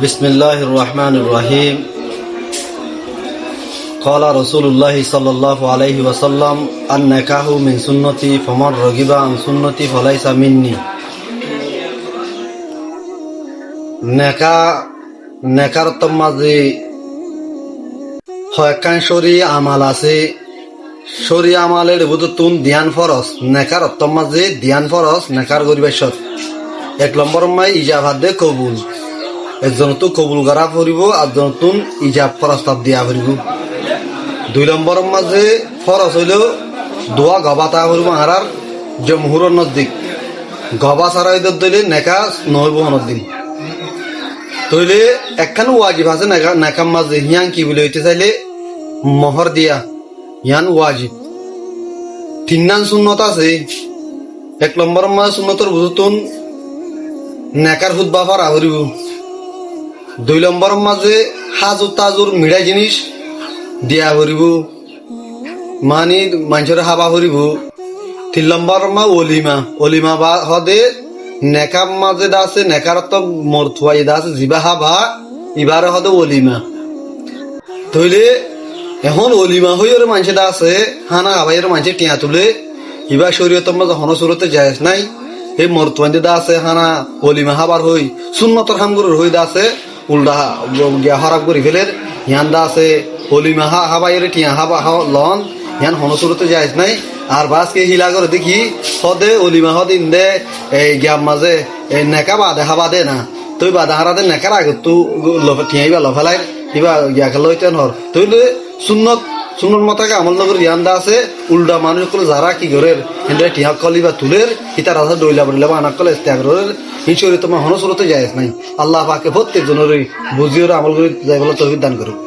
বিসমিল্লাহির রহমানির রহিম। قال رسول الله صلى الله عليه وسلم النكاح من سنتي فمن رغب عن سنتي فليس مني। নেকার মাঝে হয়কান শরী আমাল আছে। শরী আমালের বুধতুন ধ্যান ফরস। নেকার মাঝে ধ্যান ফরস নেকার গরিবেশ্বর। 1 নম্বর মাই ইজাবাদ দে কবুল। একজন তো কবুল করা ফুরিব, একজন তুন ইজাব প্রস্তাব দিয়া ফুরিব। 2 নম্বর মাঝে ফরস হইল দোয়া গবাতা ফুরিব হারার জমহুর নজদিক। গবা ছাড়া ইদর দইলে নেকা নহইব অনদিন। তইলে একখান ওয়াজিব আছে নেকার মাঝে। হিয়ান কি বলে হইতে চাইলে মোহর দিয়া হিয়ান ওয়াজিব। 3 নাম সুন্নত আছে। 1 নম্বর মাঝে সুন্নতর বুঝতুন নেকার হুদবা ফারা ফুরিব। 2 নম্বর মাঝে হাজুর তাজুর মিঠাই জিনিস দিয়া ফুরিব, মানি মানুষের হাবা ফুরিব। 3 নম্বর মা অলিমা বা হদে নেকার মাঝে দা আছে নেকার তো মরথুয়া দা আছে জিবা হাবা ইবারে হদে অলিমা। তইলে এখন অলিমা হইর মানুষে দা আছে হানা হাবাইয়ের মানুষে টিয়া তুলে ইবা শরীয়তের মাঝে হনসুরতে জায়েজ নাই। এই মরতুয়ান দা আছে হানা অলিমা হাবার হই সুন্নতর হামগুরুর হই দা আছে উল্টা গিয়া হরাব করি ফেলের হিয়ান দা আছে অলিমা হাবাইয়ের টিয়া হাবা লন হিয়ান হনসুরতে জায়েজ নাই। আর বাসকে হিলা করে দেখি হদে অলিমা হদিন দে এই গ্যাম মাঝে এই নেকা বাদে হাবা দে না। তুই বাদে হারাতে নেকার আগে তু টিয়াইবা লফেলাই কিবা গিয়া খেলা হইতে নর। তুইলে সুন্নত মতাকে আমল নগর ইয়ান্দা আছে উল্টা মানুষ কলে যারা কি করে হিন্দে টিহা কলিবা তুলের হিতার আছে ডইলা বড়িলাবা আনাক কলে ইস্তেগরের হিচরি তোমার হনসুরতে জায়েজ নাই। আল্লাহ পাকে প্রত্যেক জনের বুঝিয়ে আমল করে যাই বলে তৌফিক দান করুক।